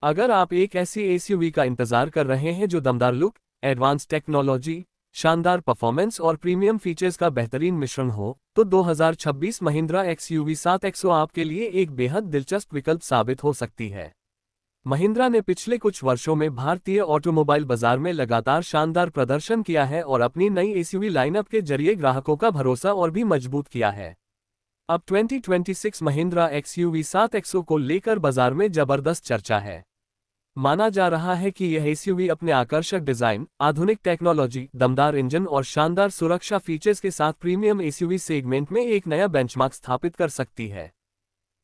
अगर आप एक ऐसी एसयूवी का इंतजार कर रहे हैं जो दमदार लुक, एडवांस टेक्नोलॉजी, शानदार परफॉर्मेंस और प्रीमियम फीचर्स का बेहतरीन मिश्रण हो, तो 2026 महिंद्रा एक्सयूवी 7XO आपके लिए एक बेहद दिलचस्प विकल्प साबित हो सकती है। महिंद्रा ने पिछले कुछ वर्षों में भारतीय ऑटोमोबाइल बाजार में लगातार शानदार प्रदर्शन किया है और अपनी नई एसयूवी लाइनअप के जरिए ग्राहकों का भरोसा और भी मजबूत किया है। अब 2026 महिंद्रा एक्सयूवी 7XO को लेकर बाजार में जबरदस्त चर्चा है। माना जा रहा है कि यह एसयूवी अपने आकर्षक डिजाइन, आधुनिक टेक्नोलॉजी, दमदार इंजन और शानदार सुरक्षा फीचर्स के साथ प्रीमियम एसयूवी सेगमेंट में एक नया बेंचमार्क स्थापित कर सकती है।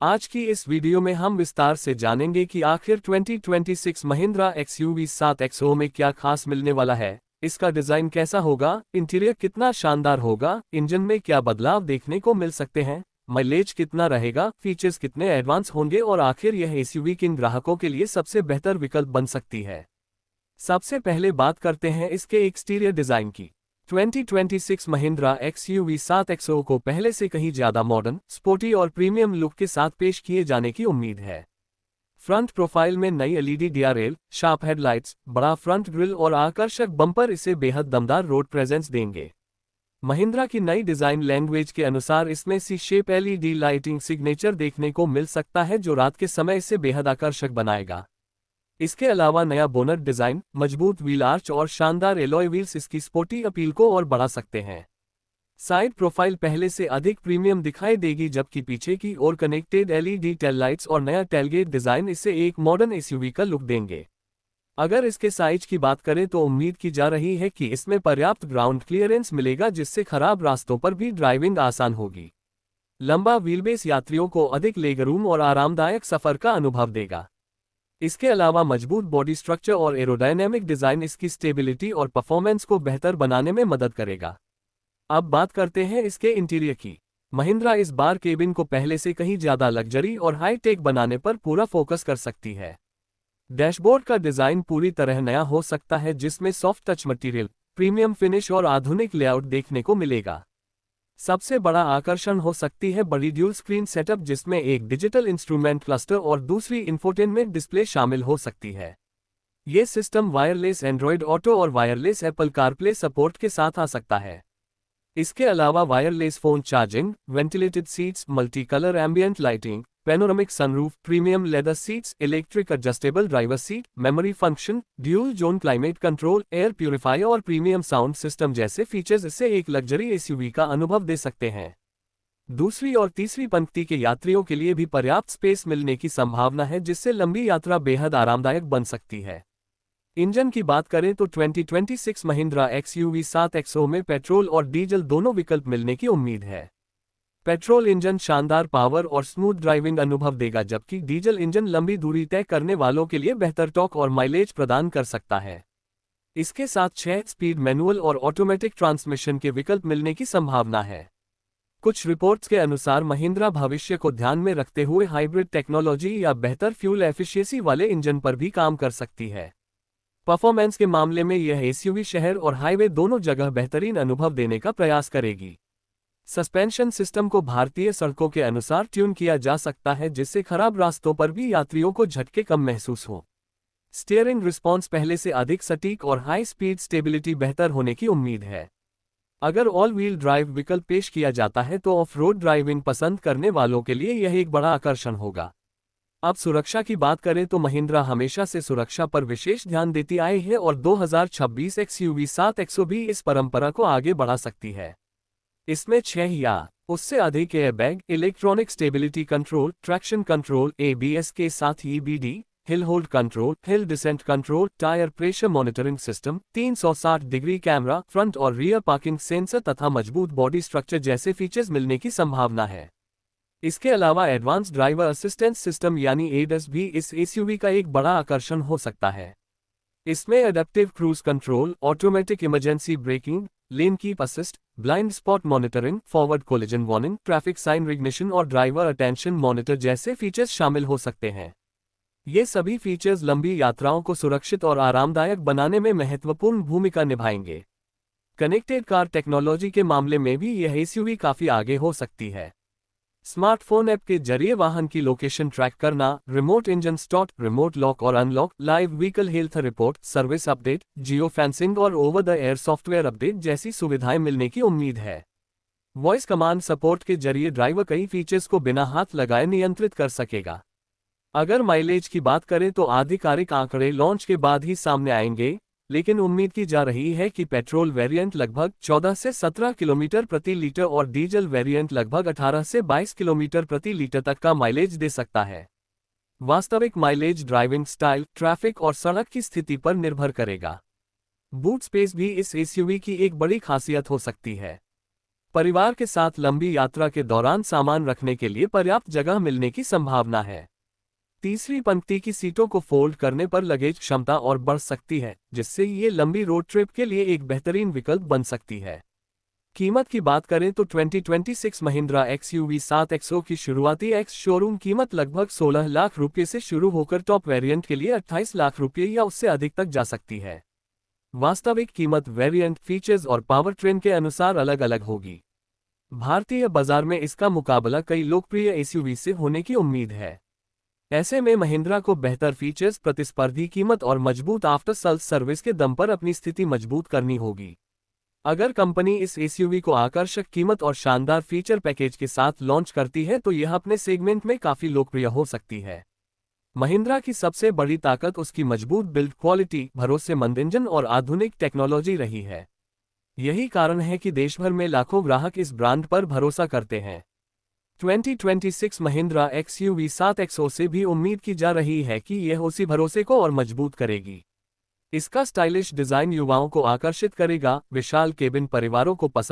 आज की इस वीडियो में हम विस्तार से जानेंगे कि आखिर 2026 महिंद्रा एक्सयूवी 7XO में क्या खास मिलने वाला है, इसका डिजाइन कैसा होगा, इंटीरियर कितना शानदार होगा, इंजन में क्या बदलाव देखने को मिल सकते हैं, माइलेज कितना रहेगा, फीचर्स कितने एडवांस होंगे और आखिर यह एसयूवी किन ग्राहकों के लिए सबसे बेहतर विकल्प बन सकती है। सबसे पहले बात करते हैं इसके एक्सटीरियर डिजाइन की। 2026 महिंद्रा एक्सयूवी 7XO को पहले से कहीं ज्यादा मॉडर्न, स्पोर्टी और प्रीमियम लुक के साथ पेश किए जाने की उम्मीद है। फ्रंट प्रोफाइल में नई एलईडी डीआरएल, शार्प हेडलाइट्स, बड़ा फ्रंट ग्रिल और आकर्षक बम्पर इसे बेहद दमदार रोड प्रेजेंस देंगे। महिंद्रा की नई डिजाइन लैंग्वेज के अनुसार इसमें सी शेप एलईडी लाइटिंग सिग्नेचर देखने को मिल सकता है जो रात के समय इसे बेहद आकर्षक बनाएगा। इसके अलावा नया बोनट डिजाइन, मजबूत व्हील आर्च और शानदार एलॉय व्हील्स इसकी स्पोर्टी अपील को और बढ़ा सकते हैं। साइड प्रोफाइल पहले से अधिक प्रीमियम दिखाई देगी जबकि पीछे की ओर कनेक्टेड एलईडी टेल लाइट्स और नया टेलगेट डिजाइन इसे एक मॉडर्न एसयूवी का लुक देंगे। अगर इसके साइज की बात करें तो उम्मीद की जा रही है कि इसमें पर्याप्त ग्राउंड क्लियरेंस मिलेगा जिससे खराब रास्तों पर भी ड्राइविंग आसान होगी। लंबा व्हीलबेस यात्रियों को अधिक लेगरूम और आरामदायक सफर का अनुभव देगा। इसके अलावा मजबूत बॉडी स्ट्रक्चर और एरोडायनेमिक डिजाइन इसकी स्टेबिलिटी और परफॉर्मेंस को बेहतर बनाने में मदद करेगा। अब बात करते हैं इसके इंटीरियर की। महिंद्रा इस बार केबिन को पहले से कहीं ज्यादा लग्जरी और हाई टेक बनाने पर पूरा फोकस कर सकती है। डैशबोर्ड का डिजाइन पूरी तरह नया हो सकता है जिसमें soft touch material, premium finish और आधुनिक लेआउट देखने को मिलेगा। सबसे बड़ा आकर्षण हो सकती है बड़ी ड्यूल स्क्रीन सेटअप जिसमें एक डिजिटल इंस्ट्रूमेंट क्लस्टर और दूसरी इंफोटेनमेंट डिस्प्ले शामिल हो सकती है। ये सिस्टम वायरलेस एंड्रॉयड ऑटो और वायरलेस एप्पल कारप्ले सपोर्ट के साथ आ सकता है। इसके अलावा wireless phone charging, ventilated seats, multi colour ambient lighting, panoramic sunroof, premium leather seats, electric adjustable driver seat, memory function, dual zone climate control, air purifier और premium sound system जैसे features इससे एक लग्जरी एसयूवी का अनुभव दे सकते हैं। दूसरी और तीसरी पंक्ति के यात्रियों के लिए भी पर्याप्त स्पेस मिलने की संभावना है जिससे लंबी यात्रा बेहद आरामदायक बन सकती है। इंजन की बात करें तो 2026 महिंद्रा एक्सयूवी 7XO में पेट्रोल और डीजल दोनों विकल्प मिलने की उम्मीद है। पेट्रोल इंजन शानदार पावर और स्मूथ ड्राइविंग अनुभव देगा जबकि डीजल इंजन लंबी दूरी तय करने वालों के लिए बेहतर टॉर्क और माइलेज प्रदान कर सकता है। इसके साथ 6 स्पीड मैनुअल और ऑटोमेटिक ट्रांसमिशन के विकल्प मिलने की संभावना है। कुछ रिपोर्ट्स के अनुसार महिंद्रा भविष्य को ध्यान में रखते हुए हाइब्रिड टेक्नोलॉजी या बेहतर फ्यूल एफिशिएंसी वाले इंजन पर भी काम कर सकती है। परफॉर्मेंस के मामले में यह एसयूवी शहर और हाईवे दोनों जगह बेहतरीन अनुभव देने का प्रयास करेगी। सस्पेंशन सिस्टम को भारतीय सड़कों के अनुसार ट्यून किया जा सकता है जिससे खराब रास्तों पर भी यात्रियों को झटके कम महसूस हो। स्टीयरिंग रिस्पॉन्स पहले से अधिक सटीक और हाई स्पीड स्टेबिलिटी बेहतर होने की उम्मीद है। अगर ऑल व्हील ड्राइव विकल्प पेश किया जाता है तो ऑफ रोड ड्राइविंग पसंद करने वालों के लिए यह एक बड़ा आकर्षण होगा। अब सुरक्षा की बात करें तो महिंद्रा हमेशा से सुरक्षा पर विशेष ध्यान देती आई है और 2026 एक्सयूवी 7XO भी इस परंपरा को आगे बढ़ा सकती है। इसमें 6 या उससे अधिक airbag, electronic stability control, traction control, ABS के साथ EBD, hill hold control, hill descent control, tyre pressure monitoring system, 360 degree camera, front और रियर पार्किंग सेंसर तथा मजबूत बॉडी स्ट्रक्चर जैसे फीचर्स मिलने की संभावना है। इसके अलावा एडवांस ड्राइवर असिस्टेंस सिस्टम यानी ADAS भी इस एसयूवी का एक बड़ा आकर्षण हो सकता है। इसमें adaptive cruise control, automatic emergency braking, lane keep assist, blind spot monitoring, forward collision warning, traffic sign recognition और ड्राइवर अटेंशन मॉनिटर जैसे फीचर्स शामिल हो सकते हैं। ये सभी फीचर्स लंबी यात्राओं को सुरक्षित और आरामदायक बनाने में महत्वपूर्ण भूमिका निभाएंगे। कनेक्टेड कार टेक्नोलॉजी के मामले में भी यह एसयूवी काफी आगे हो सकती है। स्मार्टफोन ऐप के जरिए वाहन की लोकेशन ट्रैक करना, remote engine start, remote lock और unlock, live vehicle health report, service update, geo fencing और over the air software update जैसी सुविधाएं मिलने की उम्मीद है। वॉइस कमांड सपोर्ट के जरिए ड्राइवर कई फीचर्स को बिना हाथ लगाए नियंत्रित कर सकेगा। अगर माइलेज की बात करें तो आधिकारिक आंकड़े लॉन्च के बाद ही सामने आएंगे, लेकिन उम्मीद की जा रही है कि पेट्रोल वेरिएंट लगभग 14 से 17 किलोमीटर प्रति लीटर और डीजल वेरिएंट लगभग 18 से 22 किलोमीटर प्रति लीटर तक का माइलेज दे सकता है। वास्तविक माइलेज ड्राइविंग स्टाइल, ट्रैफिक और सड़क की स्थिति पर निर्भर करेगा। बूट स्पेस भी इस एसयूवी की एक बड़ी खासियत हो सकती है। परिवार के साथ लंबी यात्रा के दौरान सामान रखने के लिए पर्याप्त जगह मिलने की संभावना है। तीसरी पंक्ति की सीटों को फोल्ड करने पर लगेज क्षमता और बढ़ सकती है, जिससे ये लंबी रोड ट्रिप के लिए एक बेहतरीन विकल्प बन सकती है। कीमत की बात करें तो 2026 महिंद्रा XUV 7XO की शुरुआती एक्स शोरूम कीमत लगभग 16 लाख रुपये से शुरू होकर टॉप वेरिएंट के लिए 28 लाख रुपये या उससे अधिक तक जा सकती है। वास्तविक कीमत वेरिएंट, फीचर्स और पावर ट्रेन के अनुसार अलग अलग होगी। भारतीय बाजार में इसका मुकाबला कई लोकप्रिय एसयूवी से होने की उम्मीद है। ऐसे में महिंद्रा को बेहतर फीचर्स, प्रतिस्पर्धी कीमत और मजबूत आफ्टर सेल्स सर्विस के दम पर अपनी स्थिति मजबूत करनी होगी। अगर कंपनी इस एसयूवी को आकर्षक कीमत और शानदार फीचर पैकेज के साथ लॉन्च करती है तो यह अपने सेगमेंट में काफी लोकप्रिय हो सकती है। महिंद्रा की सबसे बड़ी ताकत उसकी मजबूत बिल्ड क्वालिटी, भरोसेमंद इंजन और आधुनिक टेक्नोलॉजी रही है। यही कारण है कि देश भर में लाखों ग्राहक इस ब्रांड पर भरोसा करते हैं। 2026 महिंद्रा XUV 7XO से भी उम्मीद की जा रही है कि यह उसी भरोसे को और मजबूत करेगी। इसका स्टाइलिश डिजाइन युवाओं को आकर्षित करेगा, विशाल केबिन परिवारों को पसंद